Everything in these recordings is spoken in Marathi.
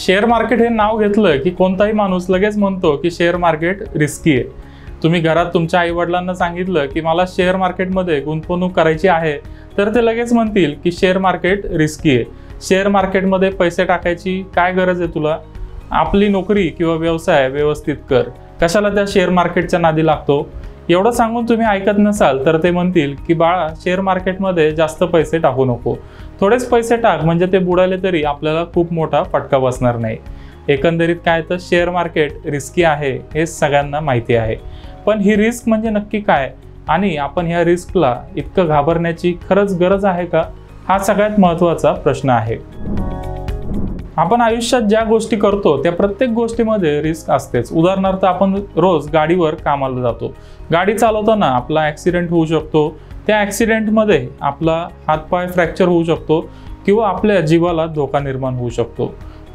शेअर मार्केट हे नाव घेतलं की कोणताही माणूस लगेच म्हणतो की शेअर मार्केट रिस्की आहे। तुम्ही घरात तुमच्या आई वडिलांना सांगितलं की मला शेअर मार्केटमध्ये गुंतवणूक करायची आहे, तर ते लगेच म्हणतील की शेअर मार्केट रिस्की आहे। शेअर मार्केटमध्ये पैसे टाकायची काय गरज आहे तुला? आपली नोकरी किंवा व्यवसाय व्यवस्थित कर, कशाला त्या शेअर मार्केटच्या नादी लागतो? एवढं सांगून तुम्ही ऐकत नसाल तर ते म्हणतील की बाळा, शेअर मार्केटमध्ये जास्त पैसे टाकू नको, थोडेच पैसे टाक, म्हणजे ते बुडाले तरी आपल्याला खूप मोठा फटका बसणार नाही। एकंदरीत काय तर शेअर मार्केट रिस्की आहे हे सगळ्यांना माहिती आहे, पण ही रिस्क म्हणजे नक्की काय आणि आपण ह्या रिस्कला इतकं घाबरण्याची खरंच गरज आहे का? हा सगळ्यात महत्त्वाचा प्रश्न आहे। आपण आयुष्यात ज्या गोष्टी करतो त्या प्रत्येक गोष्टीमध्ये रिस्क असतेच। उदाहरणार्थ, आपण रोज गाडीवर कामाला जातो, गाडी चालवताना आपला ॲक्सिडेंट होऊ शकतो, त्या ॲक्सिडेंटमध्ये आपला हातपाय फ्रॅक्चर होऊ शकतो किंवा आपल्या जीवाला धोका निर्माण होऊ शकतो।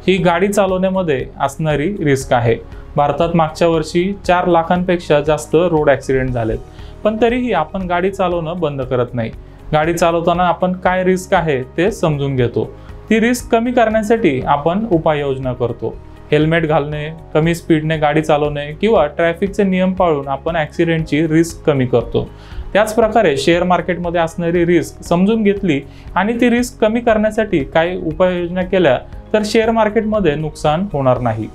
ही गाडी चालवण्यामध्ये असणारी रिस्क आहे। भारतात मागच्या वर्षी 4 लाखांपेक्षा जास्त रोड ॲक्सिडेंट झालेत, पण तरीही आपण गाडी चालवणं बंद करत नाही। गाडी चालवताना आपण काय रिस्क आहे ते समजून घेतो, ती रिस्क कमी करण्यासाठी आपण उपाययोजना करतो। हेल्मेट घालणे, कमी स्पीडने गाडी चालवणे किंवा ट्रॅफिकचे नियम पाळून आपण ॲक्सिडेंटची रिस्क कमी करतो। त्याच प्रकारे शेअर मार्केटमध्ये असणारी रिस्क समजून घेतली आणि ती रिस्क कमी करण्यासाठी काही उपाययोजना केल्या तर शेअर मार्केटमध्ये नुकसान होणार नाही।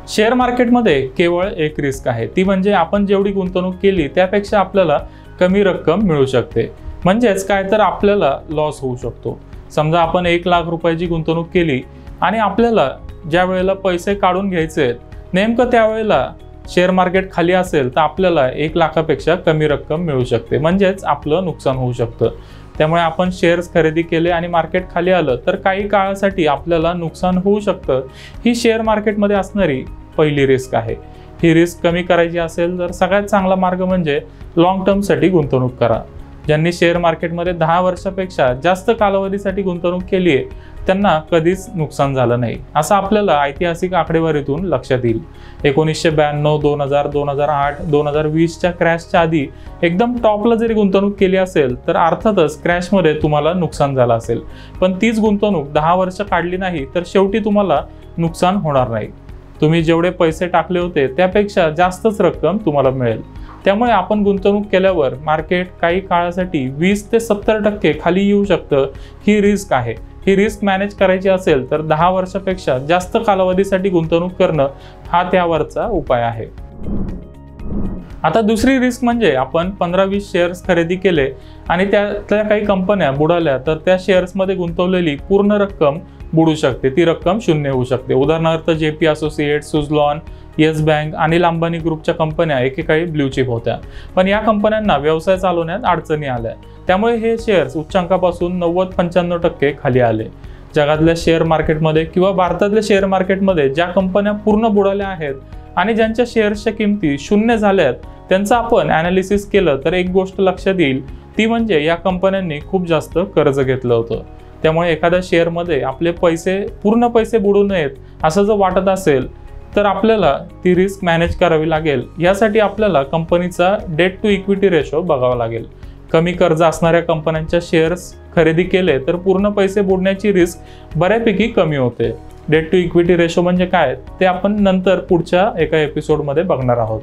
शेअर मार्केटमध्ये केवळ एक रिस्क आहे, ती म्हणजे आपण जेवढी गुंतवणूक केली त्यापेक्षा आपल्याला कमी रक्कम मिळू शकते, म्हणजेच काय तर आपल्याला लॉस होऊ शकतो। समजा आपण 1 लाख रुपयाची गुंतवणूक केली आणि आपल्याला ज्या वेळेला पैसे काढून घ्यायचे आहेत नेमकं त्यावेळेला शेअर मार्केट खाली असेल तर आपल्याला 1 लाखापेक्षा कमी रक्कम मिळू शकते, म्हणजेच आपलं नुकसान होऊ शकतं। त्यामुळे आपण शेअर्स खरेदी केले आणि मार्केट खाली आलं तर काही काळासाठी आपल्याला नुकसान होऊ शकतं। ही शेअर मार्केटमध्ये असणारी पहिली रिस्क आहे। ही रिस्क कमी करायची असेल तर सगळ्यात चांगला मार्ग म्हणजे लॉंग टर्मसाठी गुंतवणूक करा। ज्यांनी शेअर मार्केटमध्ये 10 वर्षापेक्षा जास्त कालावधीसाठी गुंतवणूक केली आहे त्यांना कधीच नुकसान झालं नाही, असं आपल्याला ऐतिहासिक आकडेवारीतून लक्षात येईल। 1992, 2000, 2008, 2020च्या क्रॅशच्या आधी एकदम टॉपला जरी गुंतवणूक केली असेल तर अर्थातच क्रॅशमध्ये तुम्हाला नुकसान झालं असेल, पण तीच गुंतवणूक 10 वर्ष काढली नाही तर शेवटी तुम्हाला नुकसान होणार नाही। तुम्ही जेवढे पैसे टाकले होते त्यापेक्षा जास्तच रक्कम तुम्हाला मिळेल। त्यामुळे आपण गुंतवणूक केल्यावर मार्केट काही काळासाठी 20 ते 70% खाली येऊ शकतं, ही रिस्क आहे। ही रिस्क मॅनेज करायची असेल तर 10 वर्षापेक्षा जास्त कालावधीसाठी गुंतवणूक करणं हा त्यावरचा उपाय आहे। आता दुसरी रिस्क म्हणजे आपण 15-20 शेअर्स खरेदी केले आणि त्यातल्या काही कंपन्या बुडाल्या तर त्या शेअर्समध्ये गुंतवलेली पूर्ण रक्कम बुडू शकते, ती रक्कम शून्य होऊ शकते। उदाहरणार्थ JP associates, Suzlon, yes bank, Anil Ambani ग्रुपच्या कंपन्या एकेकाळी ब्ल्यू चिप होत्या, पण या कंपन्यांना व्यवसाय चालवण्यात अडचणी आल्या, त्यामुळे हे शेअर्स उच्चांकापासून 90-95% खाली आले। जगातल्या शेअर मार्केटमध्ये किंवा भारतातल्या शेअर मार्केटमध्ये ज्या कंपन्या पूर्ण बुडाल्या आहेत आणि ज्यांच्या शेअर्सच्या किमती शून्य झाल्यात त्यांचं आपण ॲनालिसिस केलं तर एक गोष्ट लक्षात येईल, ती म्हणजे या कंपन्यांनी खूप जास्त कर्ज घेतलं होतं। त्यामुळे एखाद्या शेअरमध्ये आपले पूर्ण पैसे बुडू नयेत असं जर वाटत असेल तर आपल्याला ती रिस्क मॅनेज करावी लागेल। यासाठी आपल्याला कंपनीचा डेट टू इक्विटी रेशो बघावा लागेल। कमी कर्ज असणाऱ्या कंपन्यांच्या शेअर्स खरेदी केले तर पूर्ण पैसे बुडण्याची रिस्क बऱ्यापैकी कमी होते। डेट टू इक्विटी रेशो म्हणजे काय ते आपण नंतर पुढच्या एका एपिसोडमध्ये बघणार आहोत।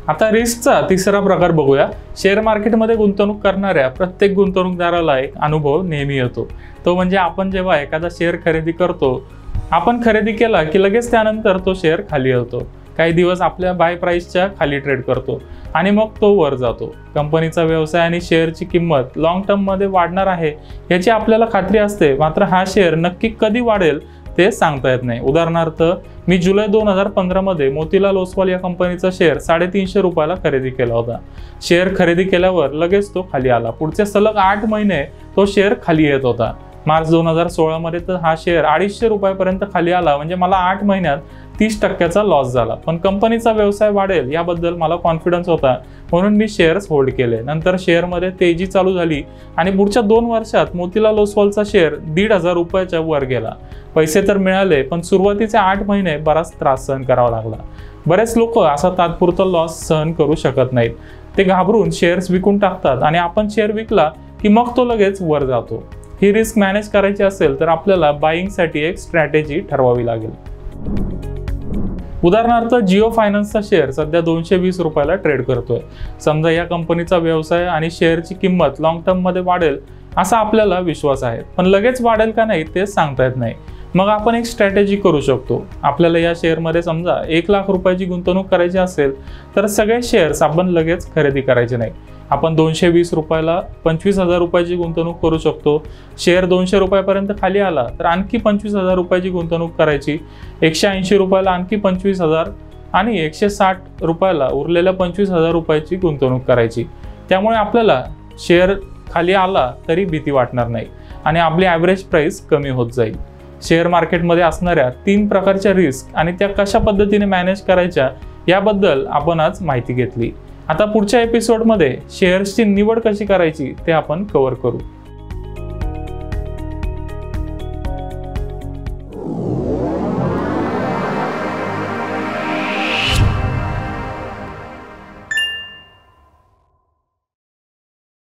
आता रिस्कचा तिसरा प्रकार बघूया। शेअर मार्केटमध्ये गुंतवणूक करणाऱ्या प्रत्येक गुंतवणूकदाराला एक अनुभव नेहमी येतो, तो म्हणजे आपण जेव्हा एखादा शेअर खरेदी करतो, आपण खरेदी केला की लगेच त्यानंतर तो शेअर खाली येतो, काही दिवस आपल्या बाय प्राइसच्या खाली ट्रेड करतो आणि मग तो वर जातो। कंपनीचा व्यवसाय आणि शेअरची किंमत लॉंग टर्ममध्ये वाढणार आहे याची आपल्याला खात्री असते, मात्र हा शेअर नक्की कधी वाढेल ते सांगता येत नाही। उदाहरणार्थ, मी जुलै 2015 मध्ये मोतीलाल ओसवाल या कंपनीचा शेअर 350 रुपयाला खरेदी केला होता। शेअर खरेदी केल्यावर लगेच तो खाली आला, पुढचे सलग 8 महिने तो शेअर खाली येत होता। मार्च 2016 मध्ये तर हा शेअर 250 रुपयापर्यंत खाली आला, म्हणजे मला 8 महिन्यात 30% लॉस झाला, पण कंपनीचा व्यवसाय वाढेल याबद्दल मला कॉन्फिडन्स होता म्हणून मी शेअर्स होल्ड केले। नंतर शेअरमध्ये तेजी चालू झाली आणि पुढच्या 2 वर्षात मोतीलाल ओसवालचा शेअर 1,500 रुपयाच्या वर गेला। पैसे तर मिळाले, पण सुरुवातीचे 8 महिने बराच त्रास सहन करावा लागला। बरेच लोक असा तात्पुरता लॉस सहन करू शकत नाहीत, ते घाबरून शेअर्स विकून टाकतात आणि आपण शेअर विकला की मग तो लगेच वर जातो। ही रिस्क मॅनेज करायची असेल तर आपल्याला बाईंगसाठी एक स्ट्रॅटेजी ठरवावी लागेल. उदाहरणार्थ जिओ फायनान्सचा शेअर सध्या 220 रुपयाला ट्रेड करतोय. समजा या कंपनीचा व्यवसाय आणि शेअरची किंमत लॉंग टर्म मध्ये वाढेल असा आपल्याला विश्वास आहे, पण लगेच वाढेल का नाही ते सांगता येत नाही. मग आपण एक स्ट्रॅटेजी करू शकतो. आपल्याला या शेअरमध्ये समजा 1 लाख रुपयाची गुंतवणूक करायची असेल तर सगळे शेअर्स आपण लगेच खरेदी करायचे नाही. आपण 220 रुपयाला 25,000 रुपयाची गुंतवणूक करू शकतो. शेअर 200 रुपयापर्यंत खाली आला तर आणखी 25,000 रुपयाची गुंतवणूक करायची. 180 रुपयाला आणखी 25,000 आणि 160 रुपयाला उरलेल्या 25,000 रुपयाची गुंतवणूक करायची. त्यामुळे आपल्याला शेअर खाली आला तरी भीती वाटणार नाही आणि आपली ॲव्हरेज प्राइस कमी होत जाईल. शेअर मार्केटमध्ये असणाऱ्या 3 प्रकारच्या रिस्क आणि त्या कशा पद्धतीने मॅनेज करायच्या याबद्दल आपण आज माहिती घेतली. आता पुढच्या एपिसोडमध्ये शेअर्सची निवड कशी करायची ते आपण कव्हर करू.